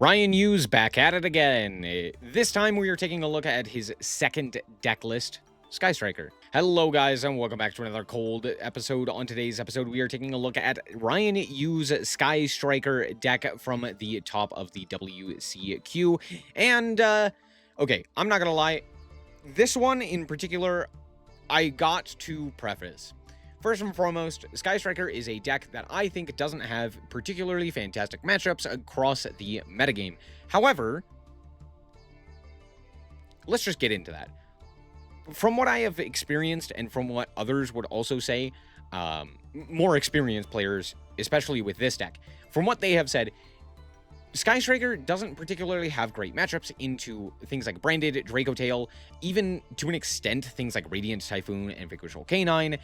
Ryan Hughes back at it again. This time we are taking a look at his second deck list, Sky Striker. Hello guys and welcome back to another cold episode. On today's episode we are taking a look at Ryan Hughes' Sky Striker deck from the top of the WCQ. And, okay, I'm not gonna lie, this one in particular, I got to preface. First and foremost, Sky Striker is a deck that I think doesn't have particularly fantastic matchups across the metagame. However, let's just get into that. From what I have experienced and from what others would also say, more experienced players, especially with this deck, from what they have said, Sky Striker doesn't particularly have great matchups into things like Branded, Draco Tail, even to an extent things like Radiant Typhoon and Vigorous Canine.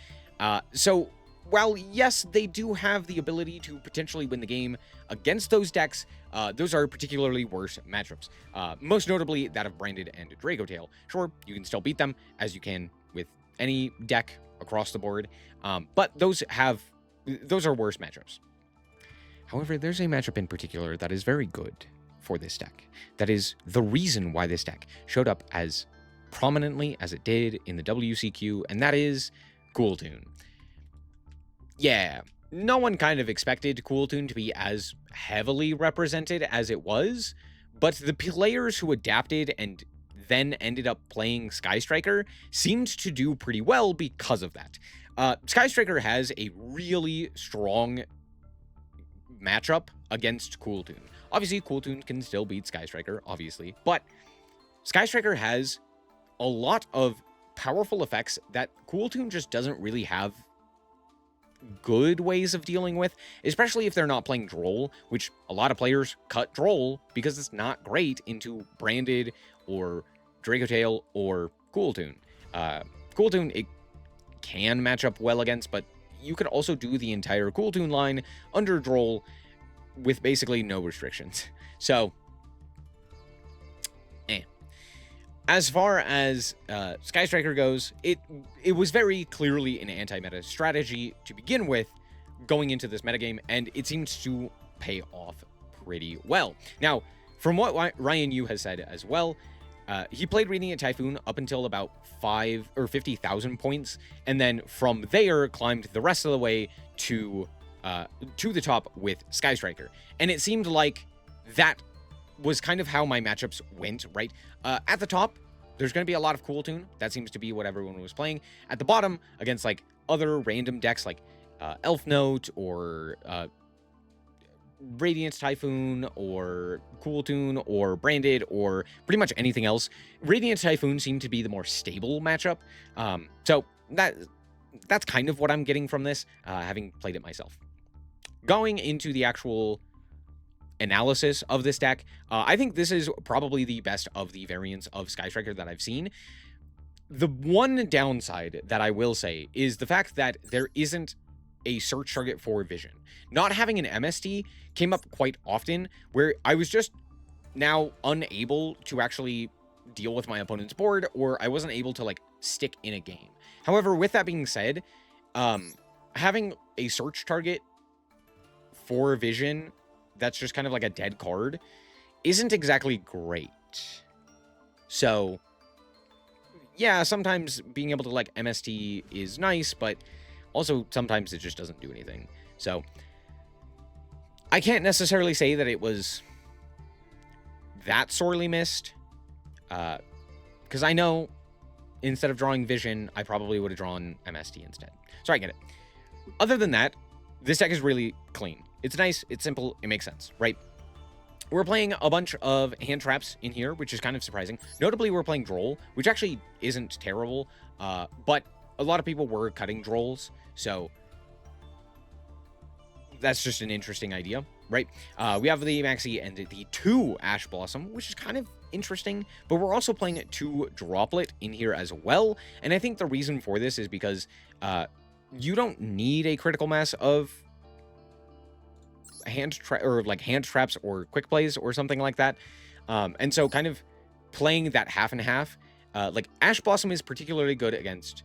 So while yes, they do have the ability to potentially win the game against those decks, those are particularly worse matchups. Most notably that of Branded and Draco Tail. Sure, you can still beat them as you can with any deck across the board, but those are worse matchups. However, there's a matchup in particular that is very good for this deck. That is the reason why this deck showed up as prominently as it did in the WCQ, and that is Cool Tune. Yeah, no one kind of expected Cool Tune to be as heavily represented as it was, but the players who adapted and then ended up playing Sky Striker seemed to do pretty well because of that. Sky Striker has a really strong matchup against Cool Tune. Obviously, Cool Tune can still beat Sky Striker, obviously, but Sky Striker has a lot of powerful effects that Cool Tune just doesn't really have good ways of dealing with, especially if they're not playing Droll, which a lot of players cut Droll because it's not great into Branded or Draco Tail or Cool Tune. Cool Tune, it can match up well against, but you could also do the entire Cool Tune line under Droll with basically no restrictions. So, as far as Sky Striker goes, it was very clearly an anti-meta strategy to begin with going into this metagame, and it seems to pay off pretty well. Now, from what Ryan Yu has said as well, he played Radiant Typhoon up until about 5 or 50,000 points, and then from there climbed the rest of the way to the top with Sky Striker. And it seemed like that was kind of how my matchups went, right? At the top, there's going to be a lot of Cool Tune. That seems to be what everyone was playing. At the bottom, against like other random decks like Elf Note or Radiant Typhoon or Cool Tune or Branded or pretty much anything else, Radiant Typhoon seemed to be the more stable matchup. So that's kind of what I'm getting from this, having played it myself. Going into the actual analysis of this deck, I think this is probably the best of the variants of Sky Striker that I've seen. The one downside that I will say is the fact that there isn't a search target for vision. Not having an MST came up quite often where I was just now unable to actually deal with my opponent's board, or I wasn't able to like stick in a game. However, with that being said, having a search target for vision that's just kind of like a dead card isn't exactly great. So yeah, sometimes being able to like MST is nice, but also sometimes it just doesn't do anything. So I can't necessarily say that it was that sorely missed, because I know instead of drawing vision, I probably would have drawn MST instead. So I get it. Other than that, this deck is really clean. It's nice, it's simple, it makes sense, right? We're playing a bunch of hand traps in here, which is kind of surprising. Notably, we're playing Droll, which actually isn't terrible, but a lot of people were cutting Drolls, so that's just an interesting idea, right? We have the Maxi and the 2 Ash Blossom, which is kind of interesting, but we're also playing 2 Droplet in here as well, and I think the reason for this is because you don't need a critical mass of hand traps or quick plays or something like that, and so kind of playing that half and half, like Ash Blossom is particularly good against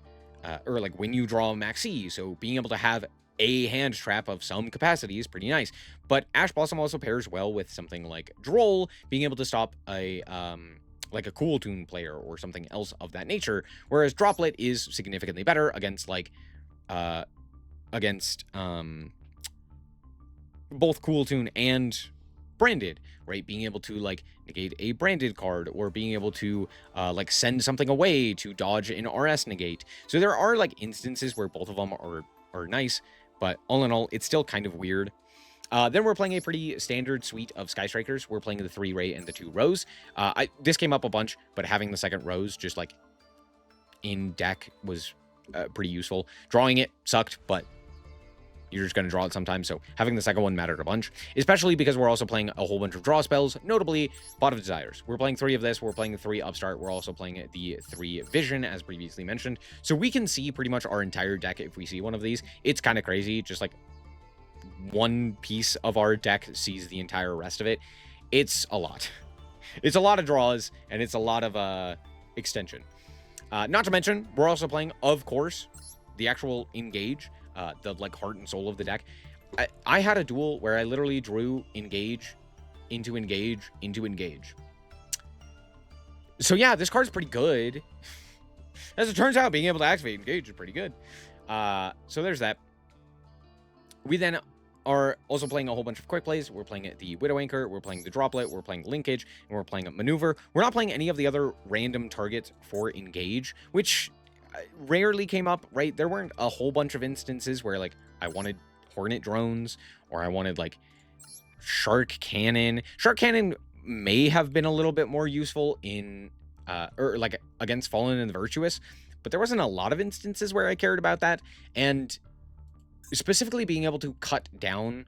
or like when you draw Maxi, so being able to have a hand trap of some capacity is pretty nice. But Ash Blossom also pairs well with something like Droll, being able to stop a like a Cool Tune player or something else of that nature, whereas Droplet is significantly better against like both Cool Tune and Branded, right? Being able to like negate a branded card, or being able to like send something away to dodge an RS negate. So there are like instances where both of them are nice, but all in all, it's still kind of weird. Then we're playing a pretty standard suite of Sky Strikers. We're playing the 3 Ray and the 2 Rose. This came up a bunch, but having the second Rose just like in deck was pretty useful. Drawing it sucked, but you're just going to draw it sometimes, so having the second one mattered a bunch, especially because we're also playing a whole bunch of draw spells, notably Pot of Desires. We're playing 3 of this, we're playing the 3 Upstart, we're also playing the 3 Vision, as previously mentioned, so we can see pretty much our entire deck if we see one of these. It's kind of crazy, just like one piece of our deck sees the entire rest of it. It's a lot. It's a lot of draws, and it's a lot of extension. Not to mention, we're also playing, of course, the actual Engage, the like heart and soul of the deck. I had a duel where I literally drew Engage into Engage into Engage. So yeah, this card's pretty good. As it turns out, being able to activate Engage is pretty good. So there's that. We then are also playing a whole bunch of quick plays. We're playing the Widow Anchor, we're playing the Droplet, we're playing Linkage, and we're playing a Maneuver. We're not playing any of the other random targets for Engage, which rarely came up, right? There weren't a whole bunch of instances where like I wanted Hornet drones, or I wanted like Shark Cannon. Shark Cannon may have been a little bit more useful in or like against Fallen and the Virtuous, but there wasn't a lot of instances where I cared about that. And specifically being able to cut down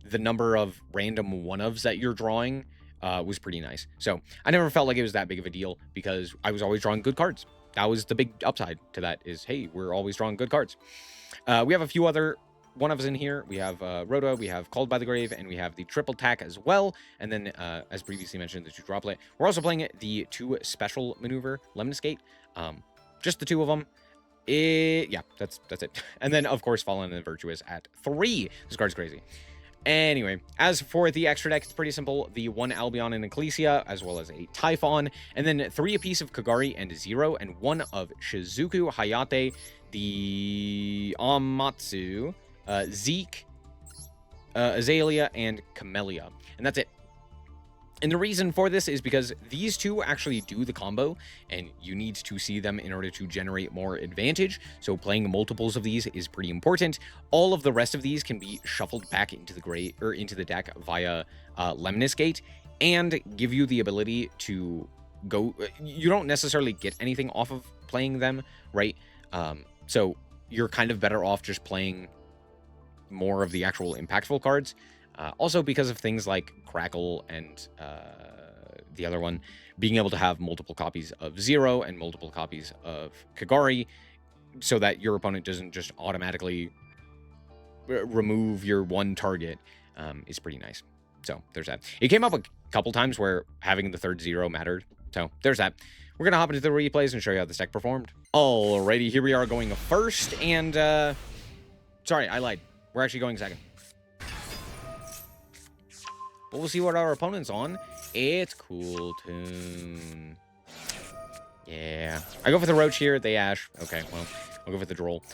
the number of random one-ofs that you're drawing was pretty nice. So I never felt like it was that big of a deal because I was always drawing good cards. That was the big upside to that is, hey, we're always drawing good cards. We have a few other one-ofs in here. We have Rhoda, we have Called by the Grave, and we have the Triple Tack as well. And then, as previously mentioned, the 2 Droplet. We're also playing the 2 Special Maneuver, Lemniscate. Just the 2 of them. Yeah, that's it. And then, of course, Fallen and the Virtuous at 3. This card's crazy. Anyway, as for the extra deck, it's pretty simple. The 1 Albion and Ecclesia, as well as a Typhon, and then 3 apiece of Kagari and 0, and 1 of Shizuku, Hayate, the Amatsu, Zeke, Azalea, and Camellia. And that's it. And the reason for this is because these 2 actually do the combo, and you need to see them in order to generate more advantage. So playing multiples of these is pretty important. All of the rest of these can be shuffled back into the deck via Lemniscate, and give you the ability to go. You don't necessarily get anything off of playing them, right? So you're kind of better off just playing more of the actual impactful cards. Also because of things like Crackle and the other one, being able to have multiple copies of 0 and multiple copies of Kagari, so that your opponent doesn't just automatically remove your one target, is pretty nice. So there's that. It came up a couple times where having the third 0 mattered. So there's that. We're going to hop into the replays and show you how this deck performed. Alrighty, here we are going first, and sorry, I lied. We're actually going second. But we'll see what our opponent's on. It's Cool Tune. Yeah. I go for the Roach here. They Ash. Okay, well, I'll go for the Droll.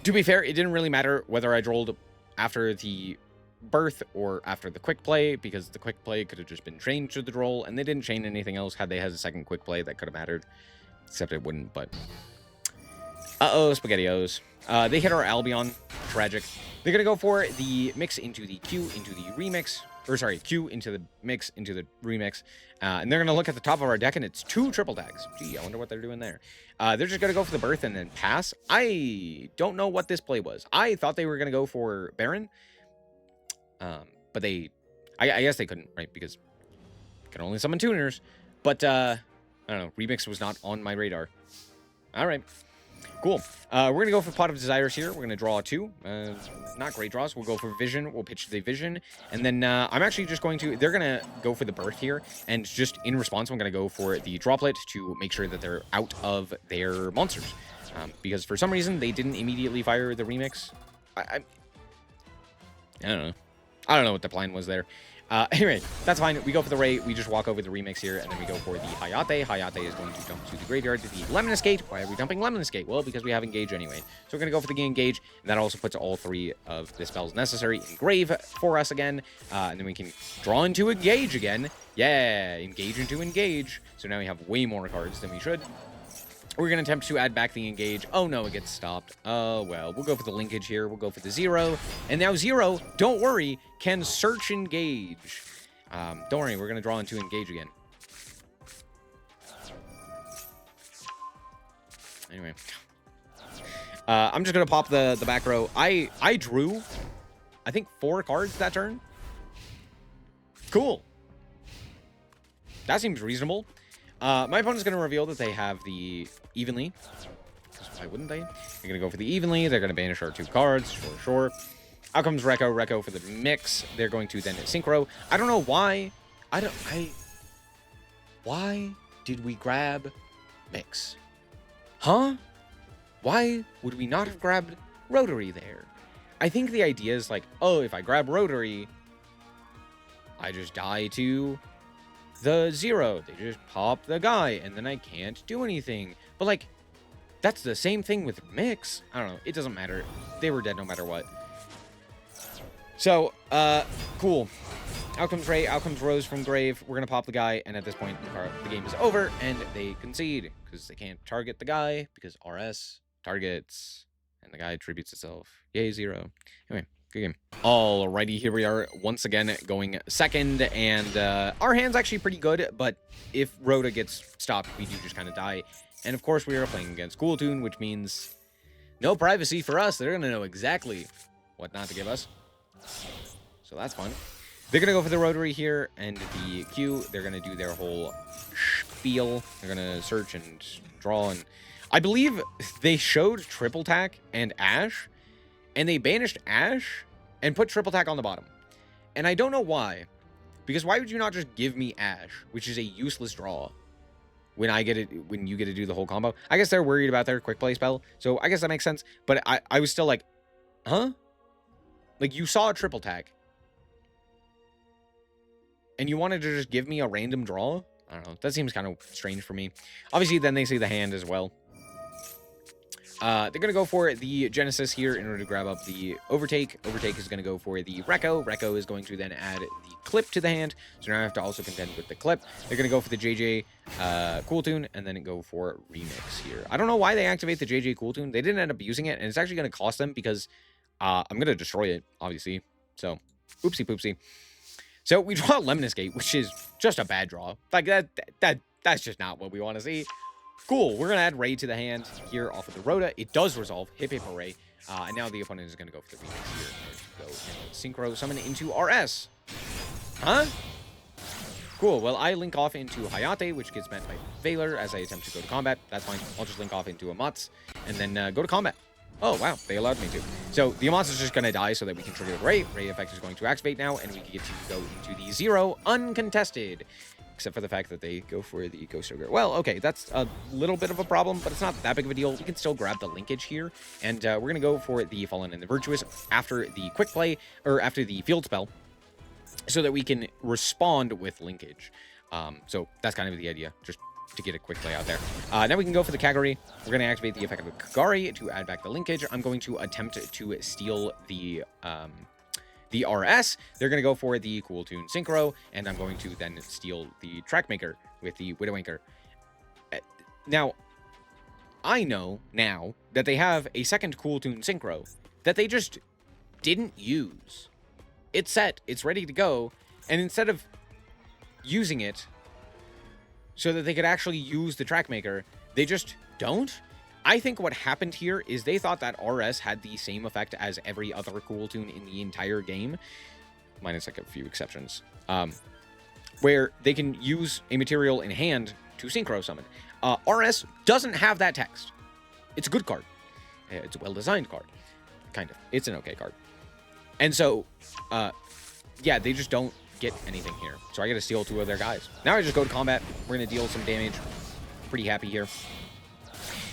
To be fair, it didn't really matter whether I drolled after the Birth or after the Quick Play, because the Quick Play could have just been changed to the Droll, and they didn't chain anything else. Had they had a second Quick Play, that could have mattered. Except it wouldn't, but... Uh-oh, SpaghettiOs. They hit our Albion. Tragic. They're going to go for the mix into the Q into the remix. Or sorry, Q into the mix into the remix. And they're going to look at the top of our deck, and it's 2 triple tags. Gee, I wonder what they're doing there. They're just going to go for the Birth and then pass. I don't know what this play was. I thought they were going to go for Baron. But they... I guess they couldn't, right? Because you can only summon tuners. But, I don't know. Remix was not on my radar. All right. Cool. We're going to go for Pot of Desires here. We're going to draw 2. Not great draws. We'll go for Vision. We'll pitch the Vision. And then I'm actually just going to... They're going to go for the Birth here. And just in response, I'm going to go for the Droplet to make sure that they're out of their monsters. because for some reason they didn't immediately fire the remix. I don't know. I don't know what the plan was there. Anyway, that's fine. We go for the Ray. We just walk over the remix here, and then we go for the Hayate. Hayate is going to jump to the graveyard to the Lemon Escape. Why are we dumping Lemon Escape? Well, because we have Engage anyway. So we're going to go for the Engage, and that also puts all 3 of the spells necessary in grave for us again. And then we can draw into Engage again. Yeah, Engage into Engage. So now we have way more cards than we should. We're going to attempt to add back the Engage. Oh, no, it gets stopped. Oh, well, we'll go for the linkage here. We'll go for the 0. And now 0, don't worry, can search Engage. Don't worry, we're going to draw into Engage again. Anyway. I'm just going to pop the back row. I drew, I think, 4 cards that turn. Cool. That seems reasonable. My opponent's going to reveal that they have the Evenly. Why wouldn't they? They're going to go for the Evenly. They're going to banish our 2 cards. Sure. Out comes Rekko. Rekko for the mix. They're going to then Synchro. I don't know why. Why did we grab mix? Huh? Why would we not have grabbed Rotary there? I think the idea is like, oh, if I grab Rotary, I just die to the 0. They just pop the guy, and then I can't do anything. But, like, that's the same thing with Mix. I don't know. It doesn't matter. They were dead no matter what. So, cool. Out comes Ray. Out comes Rose from grave. We're going to pop the guy, and at this point, the game is over, and they concede. Because they can't target the guy, because RS targets, and the guy tributes itself. Yay, 0. Anyway. Good game. Alrighty, here we are once again going second, and our hand's actually pretty good, but if Rhoda gets stopped, we do just kind of die. And of course, we are playing against Cool Tune, which means no privacy for us. They're going to know exactly what not to give us. So that's fun. They're going to go for the Rotary here, and the Q, they're going to do their whole spiel. They're going to search and draw, and I believe they showed Triple Tack and Ash, and they banished Ash and put Triple Tack on the bottom. And I don't know why. Because why would you not just give me Ash, which is a useless draw, when you get to do the whole combo? I guess they're worried about their quick play spell, so I guess that makes sense. But I was still like, huh? Like, you saw a Triple Tack, and you wanted to just give me a random draw? I don't know. That seems kind of strange for me. Obviously, then they see the hand as well. They're going to go for the Genesis here in order to grab up the Overtake. Overtake is going to go for the Rekko. Rekko is going to then add the Clip to the hand. So now I have to also contend with the Clip. They're going to go for the JJ Cool Tune and then go for Remix here. I don't know why they activate the JJ Cool Tune. They didn't end up using it, and it's actually going to cost them because I'm going to destroy it, obviously. So, oopsie poopsie. So we draw Lemon Escape, which is just a bad draw. Like, that's just not what we want to see. Cool, we're going to add Ray to the hand here off of the Rhoda. It does resolve. Hip hip hooray. And now the opponent is going to go for the remix here. Go and Synchro summon into RS. Huh? Cool, well, I link off into Hayate, which gets met by Valor as I attempt to go to combat. That's fine. I'll just link off into Amatz and then go to combat. Oh, wow, they allowed me to. So the Amatz is just going to die so that we can trigger the Ray. Ray effect is going to activate now, and we get to go into the 0 uncontested. Except for the fact that they go for the Ghost Ogre. Well, okay, that's a little bit of a problem, but it's not that big of a deal. We can still grab the linkage here, and we're going to go for the Fallen and the Virtuous after the quick play, or after the field spell, so that we can respond with linkage. So that's kind of the idea, just to get a quick play out there. Now we can go for the Kagari. We're going to activate the effect of the Kagari to add back the linkage. I'm going to attempt to steal the RS. They're going to go for the Cool Tune Synchro, and I'm going to then steal the Trackmaker with the Widowmaker. Now, I know now that they have a second Cool Tune Synchro that they just didn't use. It's set, it's ready to go, and instead of using it so that they could actually use the Trackmaker, they just don't. I think what happened here is they thought that RS had the same effect as every other Cool Tune in the entire game, minus like a few exceptions, where they can use a material in hand to Synchro Summon. RS doesn't have that text. It's a good card. It's a well-designed card. Kind of. It's an okay card. And so, yeah, they just don't get anything here. So I got to steal 2 of their guys. Now I just go to combat. We're going to deal some damage. Pretty happy here.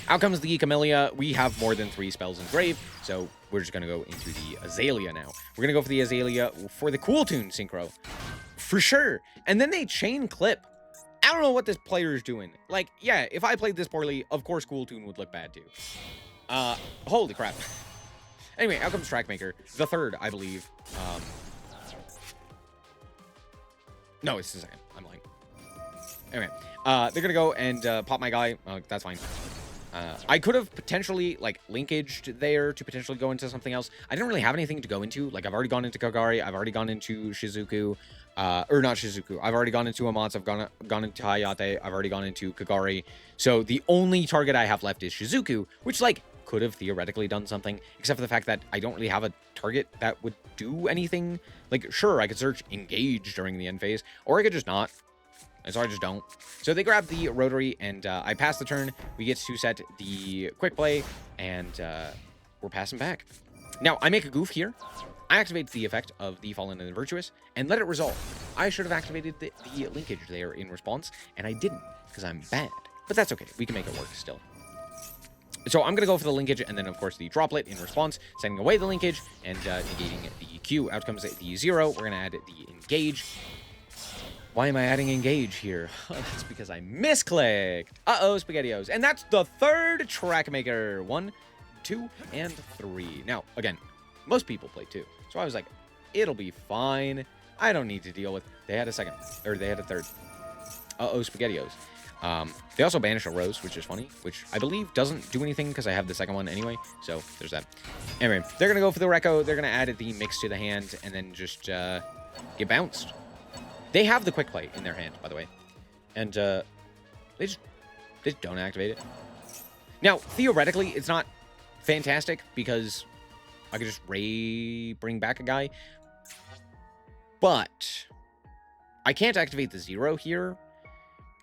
Out comes the Camellia. We have more than 3 spells in grave, so we're just going to go into the Azalea now. We're going to go for the Azalea for the Cool Tune Synchro. For sure. And then they chain clip. I don't know what this player is doing. Like, yeah, if I played this poorly, of course Cool Tune would look bad too. Holy crap. Anyway, out comes Trackmaker. The third, I believe. No, it's the second. I'm lying. Anyway, they're going to go and pop my guy. That's fine. I could have potentially, like, linkaged there to potentially go into something else. I didn't really have anything to go into. Like, I've already gone into Kagari. I've already gone into Shizuku. Or not Shizuku. I've already gone into Amatsu. I've gone into Hayate. I've already gone into Kagari. So the only target I have left is Shizuku, which, like, could have theoretically done something, except for the fact that I don't really have a target that would do anything. Like, sure, I could search Engage during the end phase, or I could just not. And so I just don't. So they grab the Rotary, and I pass the turn. We get to set the Quick Play, and we're passing back. Now, I make a goof here. I activate the effect of the Fallen and the Virtuous, and let it resolve. I should have activated the linkage there in response, and I didn't, because I'm bad. But that's okay. We can make it work still. So I'm going to go for the linkage, and then, of course, the Droplet in response, sending away the linkage, and negating the Q. Out comes the 0. We're going to add the Engage. Why am I adding Engage here? That's because I misclicked. Uh-oh, SpaghettiOs. And that's the third Trackmaker. 1, 2, and 3. Now, again, most people play 2. So I was like, it'll be fine. I don't need to deal with... They had a second. Or they had a third. Uh-oh, SpaghettiOs. They also banish a Rose, which is funny, which I believe doesn't do anything because I have the second one anyway. So there's that. Anyway, they're going to go for the Rekko. They're going to add the Mix to the hand and then just get bounced. They have the Quick Play in their hand, by the way. And they just don't activate it. Now, theoretically, it's not fantastic because I could just bring back a guy. But I can't activate the 0 here.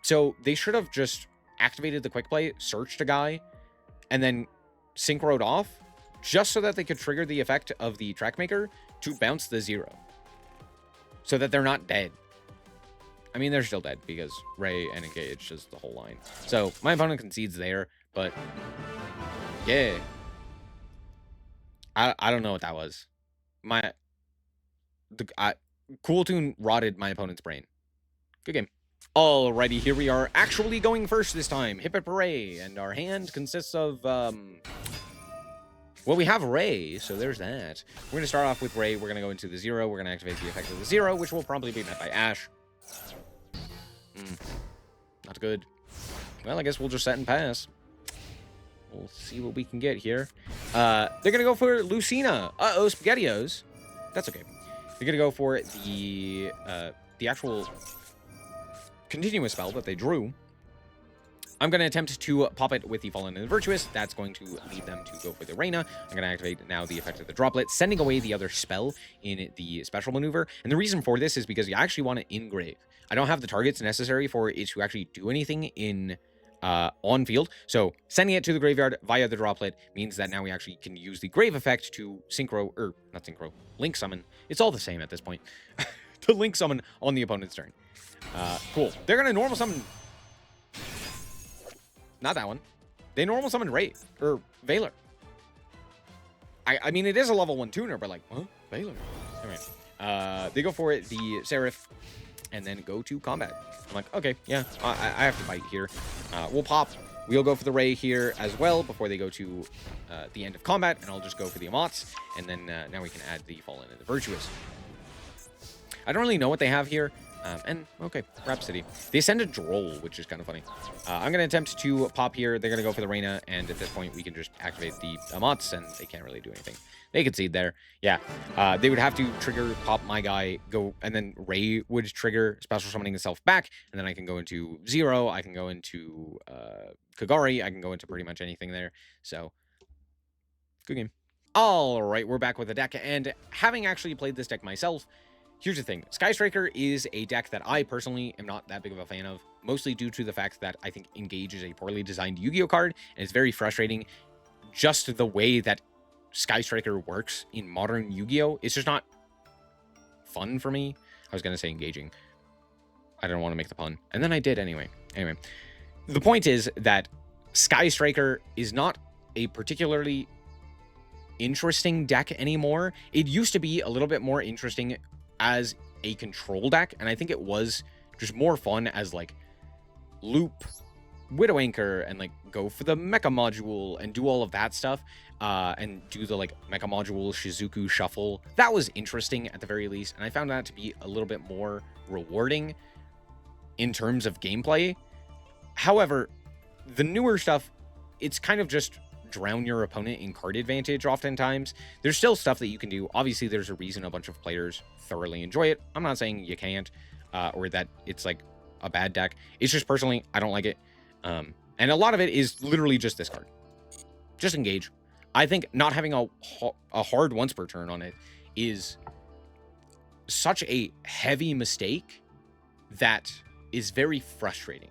So they should have just activated the Quick Play, searched a guy, and then synchroed off, just so that they could trigger the effect of the Trackmaker to bounce the 0. So that they're not dead. I mean, they're still dead because Ray and Engage is the whole line. So my opponent concedes there, but yeah. I don't know what that was. Cool Tune rotted my opponent's brain. Good game. Alrighty, here we are actually going first this time. Hip Hip Hooray. And our hand consists of, well, we have Ray, so there's that. We're going to start off with Ray. We're going to go into the 0. We're going to activate the effect of the 0, which will probably be met by Ash. Not good. Well, I guess we'll just set and pass. We'll see what we can get here. They're going to go for Lucina. Uh-oh, SpaghettiOs. That's okay. They're going to go for the actual continuous spell that they drew. I'm going to attempt to pop it with the Fallen and the Virtuous. That's going to lead them to go for the Reina. I'm going to activate now the effect of the Droplet, sending away the other spell in the special maneuver. And the reason for this is because you actually want to engrave. I don't have the targets necessary for it to actually do anything in on field. So sending it to the graveyard via the Droplet means that now we actually can use the Grave effect to link summon. It's all the same at this point. To link summon on the opponent's turn. Cool. They're going to normal summon... Not that one. They normal summon Ray, or Valor. I mean, it is a level 1 tuner, but like, huh? Valor. Anyway, they go for it, the Seraph, and then go to combat. I'm like, okay, yeah, I have to bite here. We'll pop. We'll go for the Ray here as well before they go to the end of combat, and I'll just go for the Amats, and then now we can add the Fallen and the Virtuous. I don't really know what they have here. And, okay, Rhapsody. They send a Droll, which is kind of funny. I'm going to attempt to pop here. They're going to go for the Reina, and at this point, we can just activate the Amats, and they can't really do anything. They concede there. Yeah. They would have to trigger, pop my guy, go, and then Ray would trigger, special summoning himself back, and then I can go into 0. I can go into Kagari. I can go into pretty much anything there. So, good game. All right, we're back with the deck, and having actually played this deck myself, here's the thing. Sky Striker is a deck that I personally am not that big of a fan of, mostly due to the fact that I think Engage is a poorly designed Yu-Gi-Oh card, and it's very frustrating. Just the way that Sky Striker works in modern Yu-Gi-Oh! It's just not fun for me. I was going to say engaging. I didn't want to make the pun. And then I did anyway. Anyway, the point is that Sky Striker is not a particularly interesting deck anymore. It used to be a little bit more interesting as a control deck, and I think it was just more fun as like loop Widow Anchor and like go for the mecha module and do all of that stuff, and do the like mecha module Shizuku shuffle. That was interesting at the very least, and I found that to be a little bit more rewarding in terms of gameplay. However, the newer stuff, it's kind of just drown your opponent in card advantage oftentimes. There's still stuff that you can do. Obviously, there's a reason a bunch of players thoroughly enjoy it. I'm not saying you can't, or that it's like a bad deck. It's just personally, I don't like it. And a lot of it is literally just this card. Just engage. I think not having a hard once per turn on it is such a heavy mistake that is very frustrating,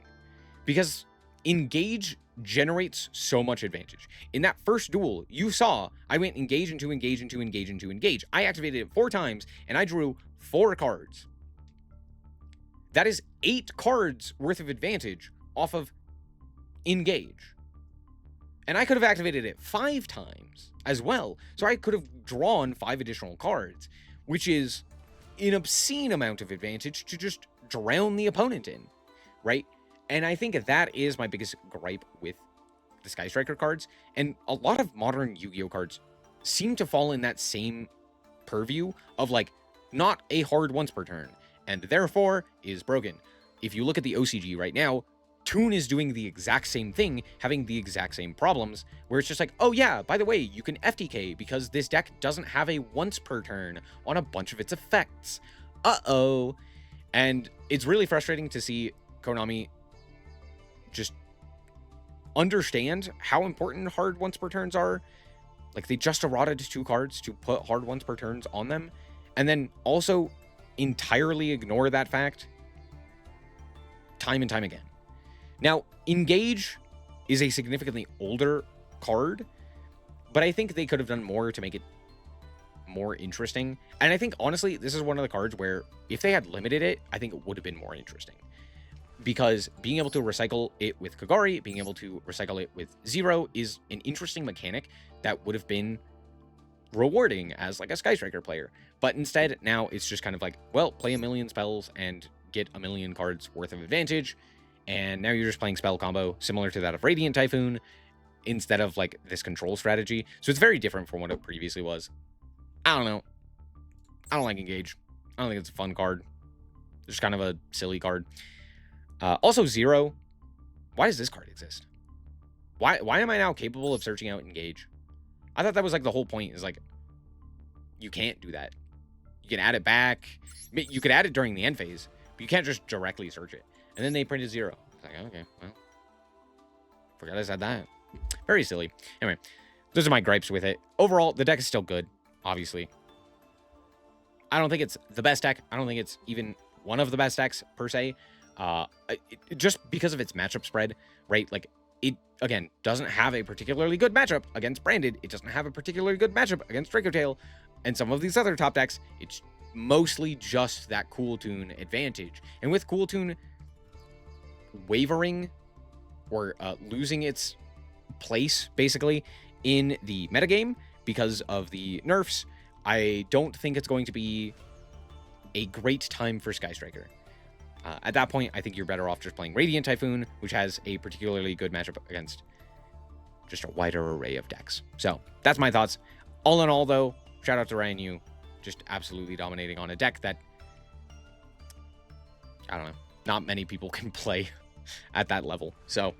because engage generates so much advantage. In that first duel, you saw I went engage into engage into engage into engage. I activated it 4 times and I drew 4 cards. That is 8 cards worth of advantage off of engage. And I could have activated it 5 times as well. So I could have drawn 5 additional cards, which is an obscene amount of advantage to just drown the opponent in, right? And I think that is my biggest gripe with the Sky Striker cards. And a lot of modern Yu-Gi-Oh cards seem to fall in that same purview of like not a hard once per turn, and therefore is broken. If you look at the OCG right now, Toon is doing the exact same thing, having the exact same problems, where it's just like, oh yeah, by the way, you can FTK because this deck doesn't have a once per turn on a bunch of its effects. Uh-oh. And it's really frustrating to see Konami just understand how important hard once per turns are. Like, they just eroded 2 cards to put hard once per turns on them, and then also entirely ignore that fact time and time again. Now, engage is a significantly older card, but I think they could have done more to make it more interesting. And I think, honestly, this is one of the cards where if they had limited it, I think it would have been more interesting. Because being able to recycle it with Kagari, being able to recycle it with Zero is an interesting mechanic that would have been rewarding as like a Sky Striker player. But instead, now it's just kind of like, well, play a million spells and get a million cards worth of advantage. And now you're just playing spell combo similar to that of Radiant Typhoon instead of like this control strategy. So it's very different from what it previously was. I don't know. I don't like engage. I don't think it's a fun card. It's just kind of a silly card. Also, Zero. Why does this card exist? Why am I now capable of searching out engage? I thought that was like the whole point, is like, you can't do that. You can add it back. You could add it during the end phase, but you can't just directly search it. And then they printed Zero. It's like, okay, well, forgot I said that. Very silly. Anyway, those are my gripes with it. Overall, the deck is still good, obviously. I don't think it's the best deck. I don't think it's even one of the best decks, per se. Just because of its matchup spread, right? Like, it, again, doesn't have a particularly good matchup against Branded. It doesn't have a particularly good matchup against Draco Tail. And some of these other top decks, it's mostly just that Cool Toon advantage. And with Cool Toon wavering or losing its place, basically, in the metagame because of the nerfs, I don't think it's going to be a great time for Sky Striker. At that point, I think you're better off just playing Radiant Typhoon, which has a particularly good matchup against just a wider array of decks. So, that's my thoughts. All in all, though, shout out to Ryan Yu, just absolutely dominating on a deck that, I don't know, not many people can play at that level. So,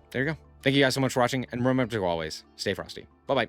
there you go. Thank you guys so much for watching, and remember to always stay frosty. Bye-bye.